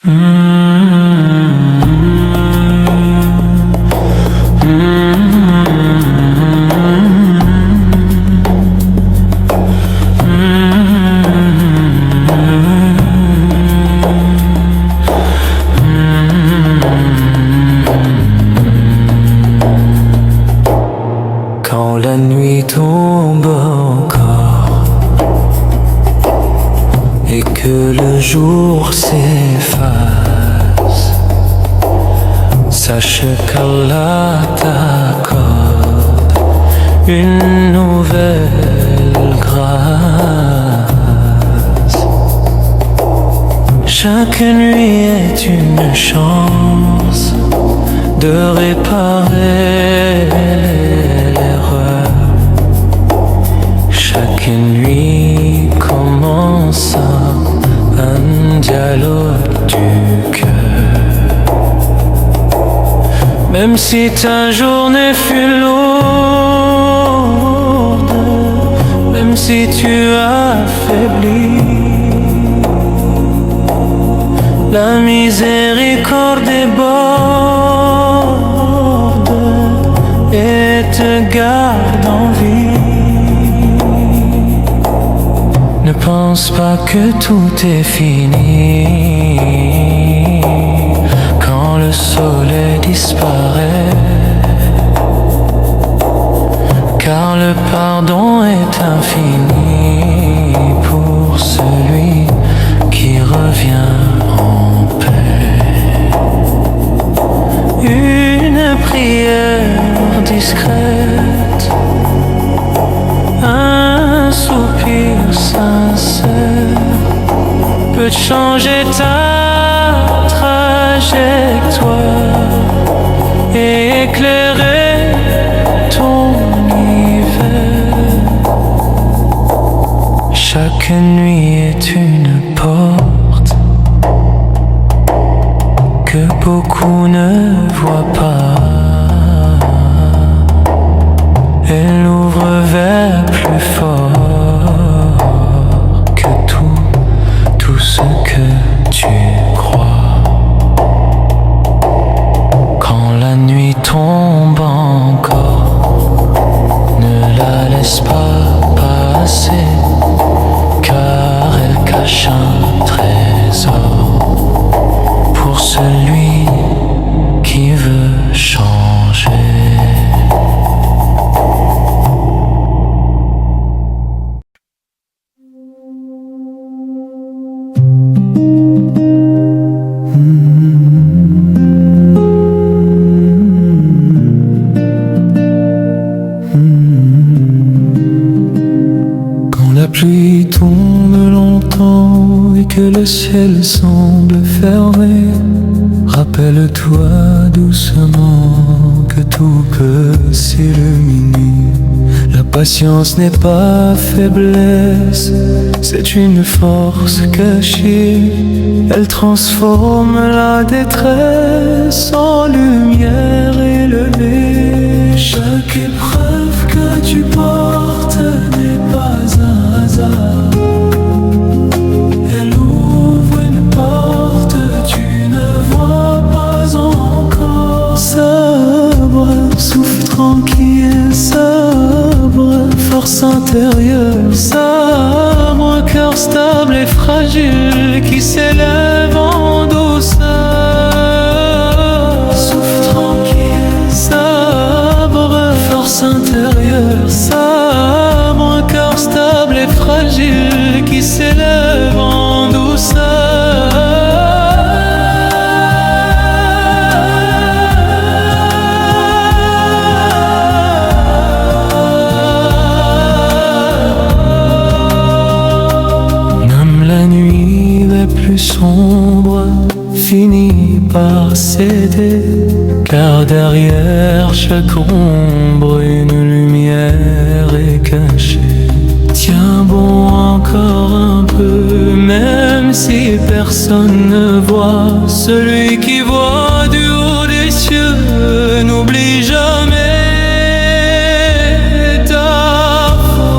Quand la nuit tombe encore et que le jour s'efface, sache qu'Allah t'accorde une nouvelle grâce. Chaque nuit est une chance de réparer l'erreur. Chaque nuit commence un dialogue du cœur. Même si ta journée fut lourde, même si tu affaiblis, la miséricorde déborde et te garde en vie. Ne pense pas que tout est fini quand le soleil disparaît, car le pardon est infini pour celui qui revient en paix. Une prière discrète, un soupir sincère peut changer ta trajectoire et éclairer ton hiver. Chaque nuit est une porte que beaucoup ne voient pas. Elle ouvre vers plus fort que tout ce que tu crois. Quand la nuit tombe encore, ne la laisse pas passer, car elle cache un trésor pour celui qui veut changer. Quand la pluie tombe longtemps et que le ciel semble fermé, rappelle-toi doucement que tout peut s'illuminer. La patience n'est pas faiblesse, c'est une force cachée. Elle transforme la détresse en lumière élevée. Chaque épreuve que tu portes n'est pas un hasard. Elle ouvre une porte, tu ne vois pas encore. Sabre, souffle tranquille, sabre, force intérieure, sabre, cœur stable et fragile qui s'élève en douceur. Souffle tranquille, sabre, force intérieure, sabre, cœur stable et fragile qui s'élève en douceur. Sombre finit par céder, car derrière chaque ombre une lumière est cachée. Tiens bon encore un peu, même si personne ne voit. Celui qui voit du haut des cieux n'oublie jamais ta foi.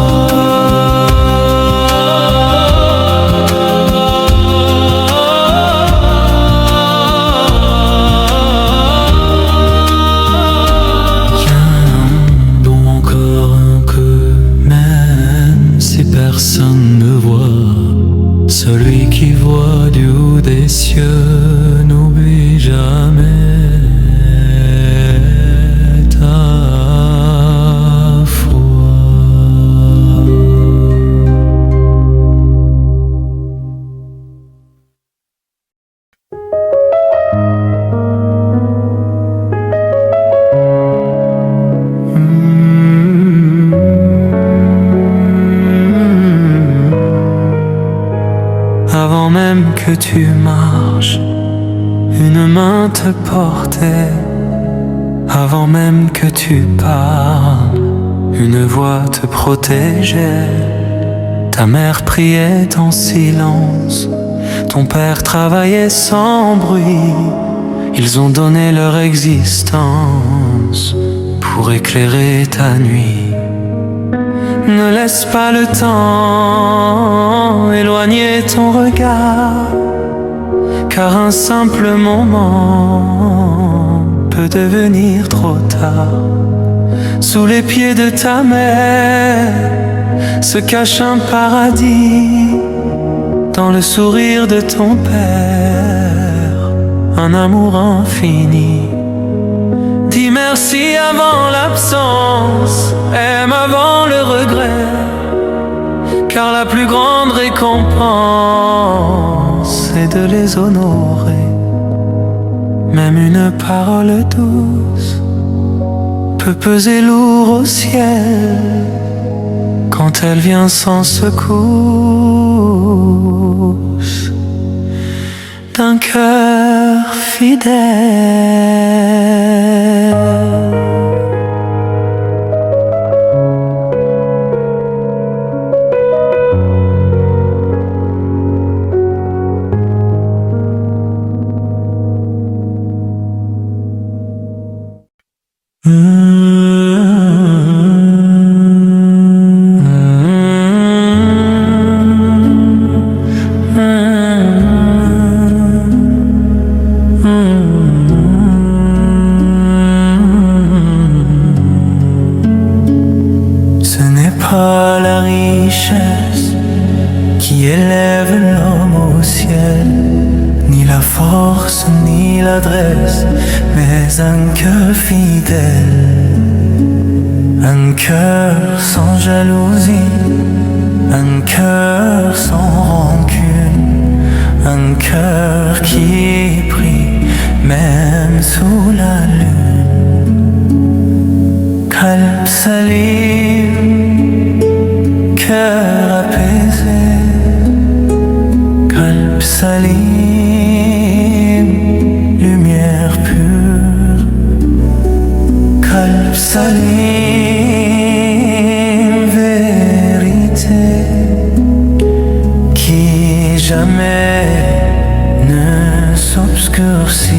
cieux, n'oublie jamais ta foi. Avant même que tu marches, une main te portait. Avant même que tu parles, une voix te protégeait. Ta mère priait en silence, ton père travaillait sans bruit. Ils ont donné leur existence pour éclairer ta nuit. Ne laisse pas le temps éloigner ton regard, car un simple moment peut devenir trop tard. Sous les pieds de ta mère se cache un paradis, dans le sourire de ton père, un amour infini. Dis merci avant l'absence, aime avant le regret, car la plus grande récompense est de les honorer. Même une parole douce peut peser lourd au ciel quand elle vient sans secousse d'un cœur fidèle. Ce n'est pas la richesse qui élève l'homme au ciel, ni la force, ni l'adresse, mais un cœur fidèle, un cœur sans jalousie, un cœur sans rancune, un cœur qui prie même sous la lune. Qalb salim, cœur apaisé, Qalb salim, lumière pure, Qalb salim, vérité qui jamais ne s'obscurcit.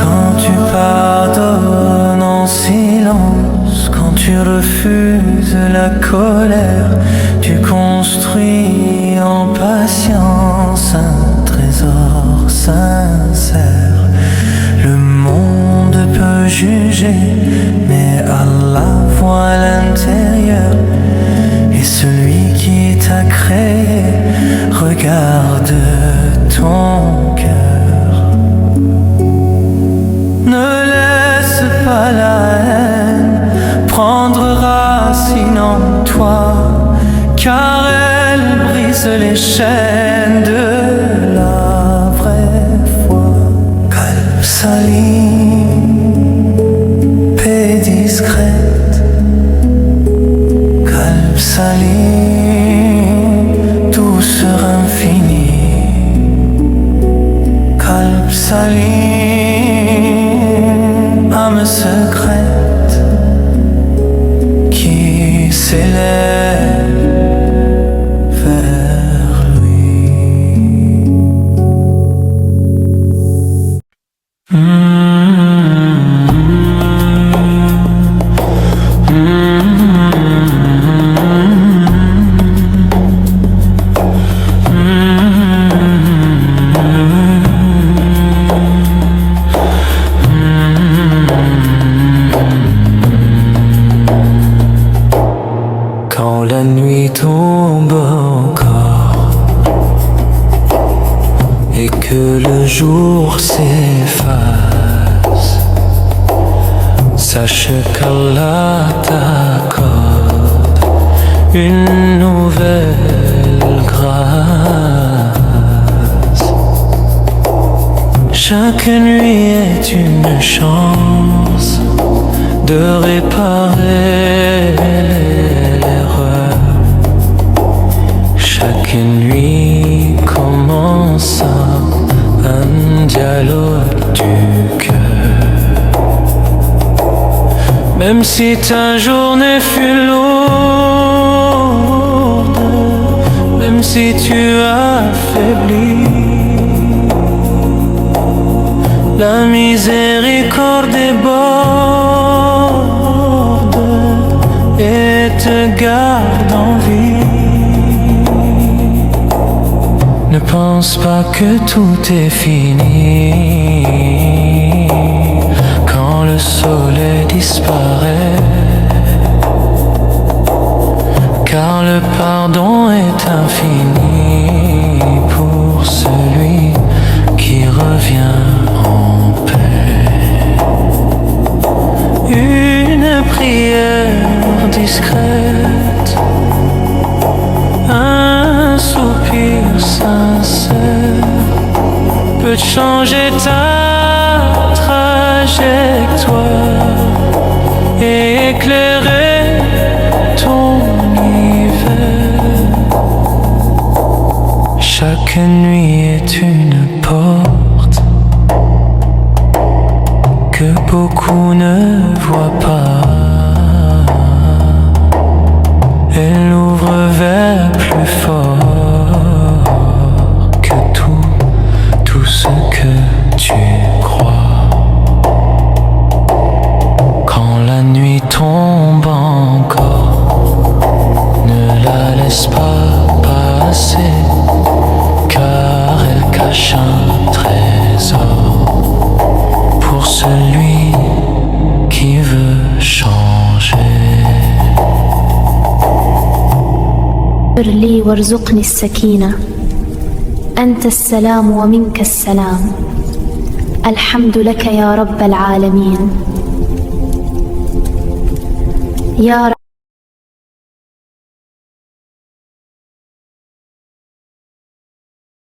Quand tu pardonnes en silence, quand tu refuses la colère, tu construis en patience un trésor sincère. Le monde peut juger, mais Allah voit l'intérieur, et celui qui t'a créé regarde ton cœur. Ne laisse pas la haine prendre racine en toi, car elle brise les chaînes de la vraie foi. Qalb salim, paix discrète, Qalb salim, douceur infinie, Qalb salim, âme secrète qui s'élève vers lui. jour s'efface, sache qu'Allah t'accorde une nouvelle grâce. Chaque nuit est une chance de réparer l'erreur. Chaque nuit commence un dialogue du cœur. Même si ta journée fut lourde, même si tu affaiblis, la miséricorde déborde et te garde en vie. Ne pense pas que tout est fini quand le soleil disparaît, car le pardon est infini pour celui qui revient en paix. Une prière discrète, un soupir sincère peut changer ta trajectoire et éclairer ton hiver. Chaque nuit est une porte que beaucoup ne voient pas. Elle ouvre vers plus fort que tout ce que tu crois. Quand la nuit tombe encore, ne la laisse pas passer, car elle cache un trésor pour celui qui veut changer. اغفر لي وارزقني السكينة، أنت السلام ومنك السلام، الحمد لك يا رب العالمين. يا رب